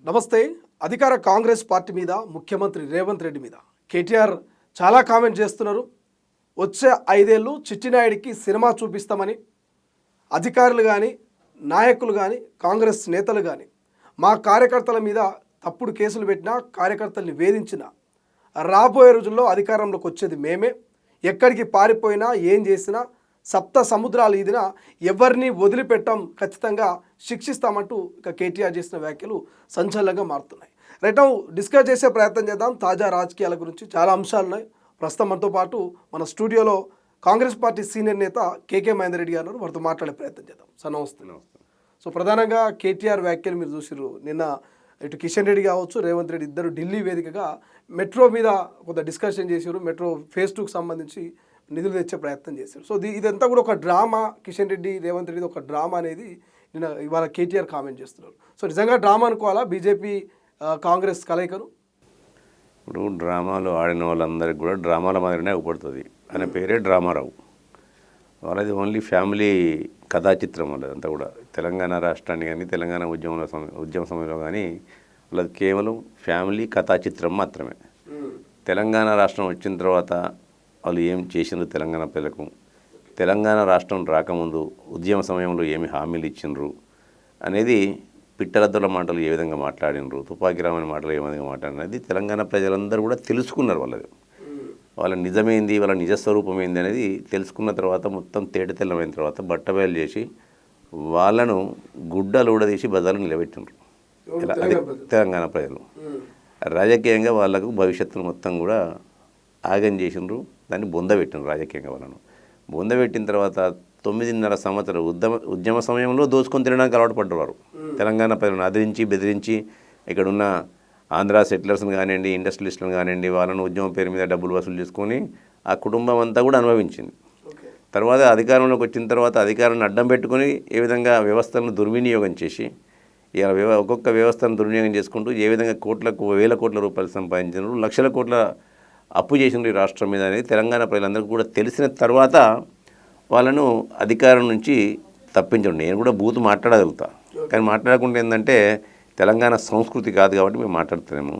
నమస్తే. అధికార కాంగ్రెస్ పార్టీ మీద ముఖ్యమంత్రి రేవంత్ రెడ్డి మీద కేటీఆర్ చాలా కామెంట్ చేస్తున్నారు. వచ్చే 5 ఏళ్ళు చిట్టినాయుడికి సినిమా చూపిస్తామని అధికారులు కానీ నాయకులు కానీ కాంగ్రెస్ నేతలు కానీ మా కార్యకర్తల మీద తప్పుడు కేసులు పెట్టినా కార్యకర్తల్ని వేధించినా రాబోయే రోజుల్లో అధికారంలోకి వచ్చేది మేమే, ఎక్కడికి పారిపోయినా ఏం చేసినా సప్త సముద్రాలు ఈదిన ఎవరిని వదిలిపెట్టాం, ఖచ్చితంగా శిక్షిస్తామంటూ ఇక కేటీఆర్ చేసిన వ్యాఖ్యలు సంచలనంగా మారుతున్నాయి. రైట్, డిస్కస్ చేసే ప్రయత్నం చేద్దాం. తాజా రాజకీయాల గురించి చాలా అంశాలు ఉన్నాయి. ప్రస్తుతం మనతో పాటు మన స్టూడియోలో కాంగ్రెస్ పార్టీ సీనియర్ నేత కేకే మహేందర్ రెడ్డి గారు వారితో మాట్లాడే ప్రయత్నం చేద్దాం. సార్ నమస్తే. సో ప్రధానంగా కేటీఆర్ వ్యాఖ్యలు మీరు చూసిర్రు. నిన్న ఇటు కిషన్ రెడ్డి కావచ్చు, రేవంత్ రెడ్డి ఇద్దరు ఢిల్లీ వేదికగా మెట్రో మీద కొంత డిస్కషన్ చేశారు. మెట్రో ఫేజ్ 2కి సంబంధించి నిధులు తెచ్చే ప్రయత్నం చేశారు. సో ఇదంతా కూడా ఒక డ్రామా, కిషన్ రెడ్డి రేవంత్ రెడ్డి ఒక డ్రామా అనేది నిన్న ఇవాళ కేటీఆర్ కామెంట్ చేస్తున్నారు. సో నిజంగా డ్రామా అనుకోవాలా బీజేపీ కాంగ్రెస్ కలయికను? ఇప్పుడు డ్రామాలు ఆడిన వాళ్ళందరికీ కూడా డ్రామాల మాదిరినే అవపడుతుంది. ఆయన పేరే డ్రామారావు. వాళ్ళది ఓన్లీ ఫ్యామిలీ కథా చిత్రం. వాళ్ళదంతా కూడా తెలంగాణ రాష్ట్రాన్ని కానీ తెలంగాణ ఉద్యమ సమయంలో కానీ వాళ్ళది కేవలం ఫ్యామిలీ కథా చిత్రం మాత్రమే. తెలంగాణ రాష్ట్రం వచ్చిన తర్వాత వాళ్ళు ఏం చేసిండ్రు తెలంగాణ ప్రజలకు, తెలంగాణ రాష్ట్రం రాకముందు ఉద్యమ సమయంలో ఏమి హామీలు ఇచ్చిండ్రు అనేది, పిట్టలద్దల మాటలు ఏ విధంగా మాట్లాడినరు, తుపాకీ రామని మాటలు ఏ విధంగా మాట్లాడినది తెలంగాణ ప్రజలందరూ కూడా తెలుసుకున్నారు. వాళ్ళ నిజమేంది, వాళ్ళ నిజస్వరూపం ఏంది అనేది తెలుసుకున్న తర్వాత మొత్తం తేటతెల్లమైన తర్వాత బట్టబయలు చేసి వాళ్ళను గుడ్డలు ఊడదీసి బజార్లు నిలబెట్టిండ్రు. అదే తెలంగాణ ప్రజలు రాజకీయంగా వాళ్ళకు భవిష్యత్తును మొత్తం కూడా ఆగం చేసిండ్రు. దాన్ని బొందబెట్టిండ్రు. రాజకీయంగా వాళ్ళను బొందబెట్టిన తర్వాత 9.5 సంవత్సరాలు ఉద్యమ సమయంలో దోచుకొని తినడానికి అలవాటు పడ్డవారు. తెలంగాణ ప్రజలను అదిరించి బెదిరించి ఇక్కడున్న ఆంధ్ర సెటిలర్స్ని కానివ్వండి, ఇండస్ట్రియలిస్టులను కానివ్వండి, వాళ్ళను ఉద్యమం పేరు మీద డబ్బులు వసూలు చేసుకొని ఆ కుటుంబం అంతా కూడా అనుభవించింది. తర్వాత అధికారంలోకి వచ్చిన తర్వాత అధికారాన్ని అడ్డం పెట్టుకొని ఏ విధంగా వ్యవస్థలను దుర్వినియోగం చేసి ఇలా ఒక్కొక్క వ్యవస్థను దుర్వినియోగం చేసుకుంటూ ఏ విధంగా వేల కోట్ల రూపాయలు సంపాదించినారు, లక్షల కోట్ల అప్పు చేసిండ్రు ఈ రాష్ట్రం మీద అనేది తెలంగాణ ప్రజలందరికీ కూడా తెలిసిన తర్వాత వాళ్ళను అధికారం నుంచి తప్పించండి. నేను కూడా బూతు మాట్లాడగలుగుతా, కానీ మాట్లాడకుండా ఏంటంటే తెలంగాణ సంస్కృతి కాదు కాబట్టి మేము మాట్లాడుతున్నాము.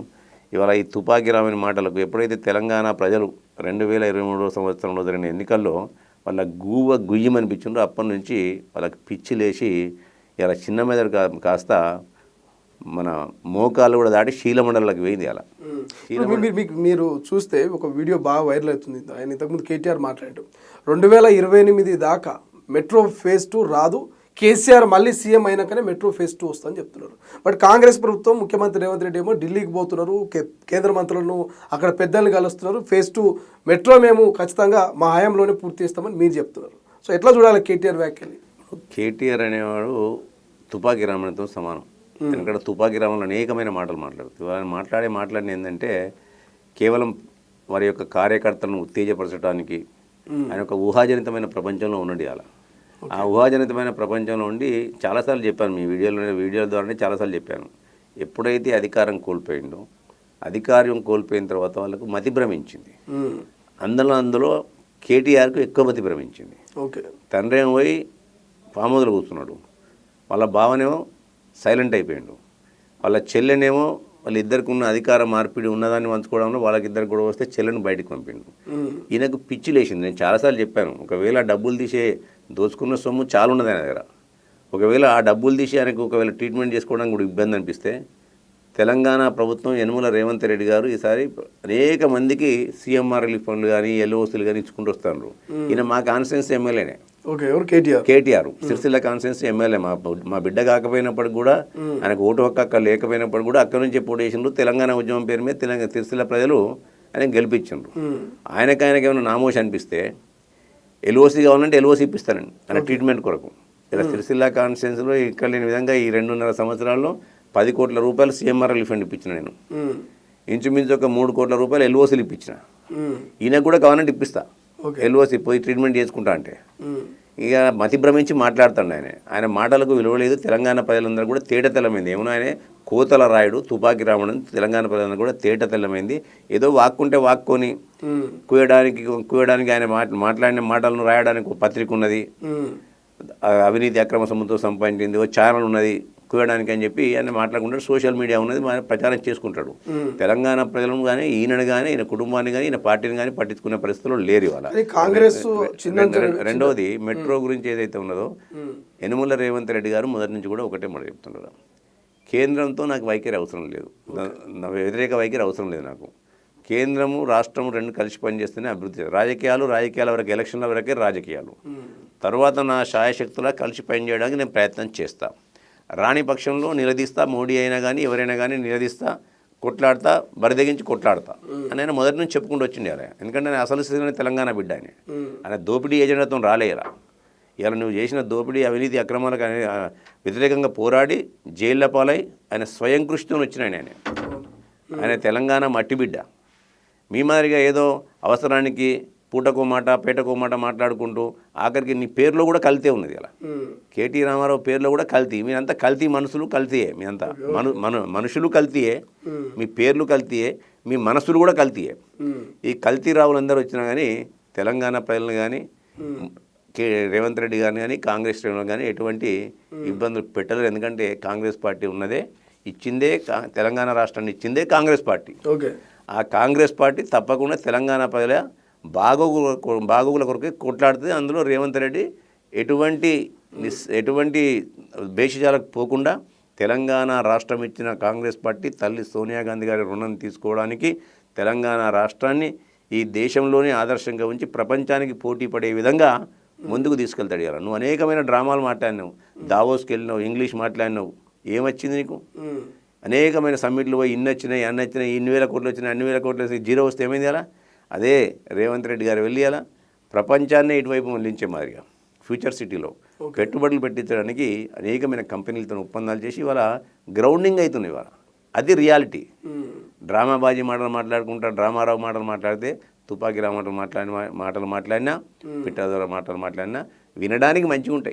ఇవాళ ఈ తుపాకీ రామని మాటలకు ఎప్పుడైతే తెలంగాణ ప్రజలు 2023 సంవత్సరంలో జరిగిన ఎన్నికల్లో వాళ్ళ గుయ్యమనిపించిండ్రో అప్పటి నుంచి వాళ్ళకి పిచ్చి లేచి ఇలా చిన్న మెదడు కాస్త మన మోకాలు కూడా దాటి శీలమండలకు వేయింది. అలా మీరు చూస్తే ఒక వీడియో బాగా వైరల్ అవుతుంది. ఆయన ఇంతకుముందు కేటీఆర్ మాట్లాడారు 2028 దాకా మెట్రో ఫేజ్ 2 రాదు, కేసీఆర్ మళ్ళీ సీఎం అయినాకనే మెట్రో ఫేజ్ 2 వస్తుందని చెప్తున్నారు. బట్ కాంగ్రెస్ ప్రభుత్వం ముఖ్యమంత్రి రేవంత్ రెడ్డి ఏమో ఢిల్లీకి పోతున్నారు, కేంద్ర మంత్రులను అక్కడ పెద్దలను కలుస్తున్నారు. ఫేజ్ 2 మెట్రో మేము ఖచ్చితంగా మా హయాంలోనే పూర్తి చేస్తామని మీరు చెప్తున్నారు. సో ఎట్లా చూడాలి కేటీఆర్ వ్యాఖ్యలు? కేటీఆర్ అనేవాడు తుపాకీ రామన్తో సమానం. ఎందుకంటే తుపాకీ రామన్లో అనేకమైన మాటలు మాట్లాడుతూ ఆయన మాట్లాడిన ఏంటంటే కేవలం వారి యొక్క కార్యకర్తలను ఉత్తేజపరచడానికి ఆయన ఒక ఊహాజనితమైన ప్రపంచంలో ఉన్నది. అలా ఆ ఊహాజనితమైన ప్రపంచంలో ఉండి చాలాసార్లు చెప్పాను, మీ వీడియోల ద్వారానే చాలాసార్లు చెప్పాను. ఎప్పుడైతే అధికారం కోల్పోయిందో అధికారం కోల్పోయిన తర్వాత వాళ్ళకు మతి భ్రమించింది. అందులో కేటీఆర్కు ఎక్కువ మతి భ్రమించింది. తండ్రి ఏమో పోయి పామోదులు కూర్చున్నాడు, వాళ్ళ బావనేమో సైలెంట్ అయిపోయాడు, వాళ్ళ చెల్లెనేమో వాళ్ళిద్దరికి ఉన్న అధికార మార్పిడి ఉన్నదాన్ని పంచుకోవడంలో వాళ్ళకిద్దరికి కూడా వస్తే చెల్లెని బయటకు పంపిండు. ఈయనకు పిచ్చి లేచింది. నేను చాలాసార్లు చెప్పాను, ఒకవేళ డబ్బులు తీసే దోచుకున్న సొమ్ము చాలా ఉన్నది ఆయన దగ్గర, ఒకవేళ ఆ డబ్బులు తీసి ఆయనకు ఒకవేళ ట్రీట్మెంట్ చేసుకోవడానికి కూడా ఇబ్బంది అనిపిస్తే తెలంగాణ ప్రభుత్వం యనుమల రేవంత్ రెడ్డి గారు ఈసారి అనేక మందికి సీఎంఆర్ రిలీఫ్ ఫండ్లు కానీ ఎల్ఓసీలు కానీ ఇచ్చుకుంటూ వస్తున్నారు. ఈయన మా కాన్స్టిట్యున్సీ ఎమ్మెల్యేనే, కేటీఆర్ సిరిసిల్ల కాన్స్టిట్యున్సీ ఎమ్మెల్యే. మా బిడ్డ కాకపోయినప్పటికి కూడా ఆయనకు ఓటు హక్కు అక్కడ లేకపోయినప్పుడు కూడా అక్కడి నుంచి పోటీ చేసిండ్రు. తెలంగాణ ఉద్యమం పేరు మీద సిరిసిల్ల ప్రజలు ఆయన గెలిపించిండ్రు. ఆయనకి ఏమైనా నామోషి అనిపిస్తే ఎల్ఓసీ కావాలంటే ఎల్ఓసీ ఇప్పిస్తానండి ఆయన ట్రీట్మెంట్ కొరకు. ఇలా సిరిసిల్ల కాన్స్టిట్యున్సీలో ఇక్కడ లేని విధంగా ఈ 2.5 సంవత్సరాల్లో 10 కోట్ల రూపాయలు సీఎంఆర్ రిలీఫ్ ఫండ్ ఇప్పించిన నేను. ఇంచుమించు ఒక 3 కోట్ల రూపాయలు ఎల్ఓసీలు ఇప్పించిన. ఈయనకు కూడా కావాలంటే ఇప్పిస్తా, ఎల్ఓసీ పోయి ట్రీట్మెంట్ చేసుకుంటా అంటే ఇక మతి భ్రమించి మాట్లాడుతాడు ఆయన మాటలకు విలువ లేదు. తెలంగాణ ప్రజలందరూ కూడా తేటతెల్లమైంది. ఏమన్నా ఆయన కోతల రాయుడు తుపాకీ రావడం తెలంగాణ ప్రజలందరూ కూడా తేటతెల్లమైంది. ఏదో వాక్కుంటే వాక్కొని కుయడానికి ఆయన మాట్లాడిన మాటలను రాయడానికి ఒక పత్రిక ఉన్నది, అవినీతి అక్రమ సొమ్ముతో సంపాదించింది, ఓ ఛానల్ ఉన్నది, కుయడానికి అని చెప్పి ఆయన మాట్లాడుకుంటాడు. సోషల్ మీడియా ఉన్నది ప్రచారం చేసుకుంటాడు. తెలంగాణ ప్రజలను కానీ ఈయనను కానీ ఈయన కుటుంబాన్ని కానీ ఈయన పార్టీని కానీ పట్టించుకునే పరిస్థితుల్లో లేరు ఇవాళ. కాంగ్రెస్ రెండవది మెట్రో గురించి ఏదైతే ఉన్నదో యనుమల రేవంత్ రెడ్డి గారు మొదటి నుంచి కూడా ఒకటే మాట చెప్తున్నారు, కేంద్రంతో నాకు వైఖరి అవసరం లేదు, నా వ్యతిరేక వైఖరి అవసరం లేదు, నాకు కేంద్రము రాష్ట్రము రెండు కలిసి పనిచేస్తేనే అభివృద్ధి. రాజకీయాల వరకు, ఎలక్షన్ల వరకే రాజకీయాలు, తర్వాత నా శాయశక్తులా కలిసి పనిచేయడానికి నేను ప్రయత్నం చేస్తా. రాణి పక్షంలో నిలదీస్తా, మోడీ అయినా కానీ ఎవరైనా కానీ నిలదీస్తా, కొట్లాడతా, బరిదగించి కొట్లాడతా అని ఆయన మొదటి నుంచి చెప్పుకుంటూ వచ్చింది. అలా ఎందుకంటే నేను అసలు స్థితిలోనే తెలంగాణ బిడ్డ ఆయన దోపిడీ ఏజెండాతో రాలేరా. ఇలా నువ్వు చేసిన దోపిడీ అవినీతి అక్రమాలకు వ్యతిరేకంగా పోరాడి జైళ్ళ పాలై ఆయన స్వయం కృషితో వచ్చిన ఆయన తెలంగాణ మట్టి బిడ్డ. మీ మాదిరిగా ఏదో అవసరానికి పూటకో మాట పేటకో మాట మాట్లాడుకుంటూ ఆఖరికి నీ పేరులో కూడా కల్తీ ఉన్నది. అలా కేటీ రామారావు పేరులో కూడా కల్తీ. మీరంతా కల్తీ మనుషులు, కల్తీయే. మీ అంతా మనుషులు కల్తీయే, మీ పేర్లు కల్తీయే, మీ మనసులు కూడా కల్తీయే. ఈ కల్తీ రావులందరూ వచ్చినా కానీ తెలంగాణ ప్రజలను కానీ రేవంత్ రెడ్డి గారిని కానీ కాంగ్రెస్ శ్రేణులను కానీ ఎటువంటి ఇబ్బందులు పెట్టలేరు. ఎందుకంటే కాంగ్రెస్ పార్టీ ఉన్నదే ఇచ్చిందే, తెలంగాణ రాష్ట్రాన్ని ఇచ్చిందే కాంగ్రెస్ పార్టీ. ఆ కాంగ్రెస్ పార్టీ తప్పకుండా తెలంగాణ ప్రజల బాగోగుల కొరకు కొట్లాడుతుంది. అందులో రేవంత్ రెడ్డి ఎటువంటి భేషజాలకు పోకుండా తెలంగాణ రాష్ట్రం ఇచ్చిన కాంగ్రెస్ పార్టీ తల్లి సోనియా గాంధీ గారి రుణం తీసుకోవడానికి తెలంగాణ రాష్ట్రాన్ని ఈ దేశంలోనే ఆదర్శంగా ఉంచి ప్రపంచానికి పోటీ పడే విధంగా ముందుకు తీసుకెళ్తాడు. ఇలా నువ్వు అనేకమైన డ్రామాలు మాట్లాడినావు, దావోస్కి వెళ్ళినావు, ఇంగ్లీష్ మాట్లాడినావు, ఏమొచ్చింది నీకు? అనేకమైన సమ్మిట్లు పోయి ఇన్ని వచ్చినాయి, అన్ని వచ్చినాయి, ఇన్ని వేల కోట్లు వచ్చినాయి, అన్ని వేల కోట్లు వచ్చి జీరో వస్తే ఏమైంది? అలా అదే రేవంత్ రెడ్డి గారు వెళ్ళి అలా ప్రపంచాన్నే ఇటువైపు మళ్ళించే మాదిరిగా ఫ్యూచర్ సిటీలో పెట్టుబడులు పెట్టించడానికి అనేకమైన కంపెనీలతో ఒప్పందాలు చేసి ఇవాళ గ్రౌండింగ్ అవుతుంది. ఇవాళ అది రియాలిటీ. డ్రామాబాజీ మాట్లాడుకుంటా, డ్రామారావు మాటలు మాట్లాడితే, తుపాకీ రావు మాటలు మాట్లాడినా, పిట్టాదోర మాటలు మాట్లాడినా వినడానికి మంచిగా ఉంటాయి.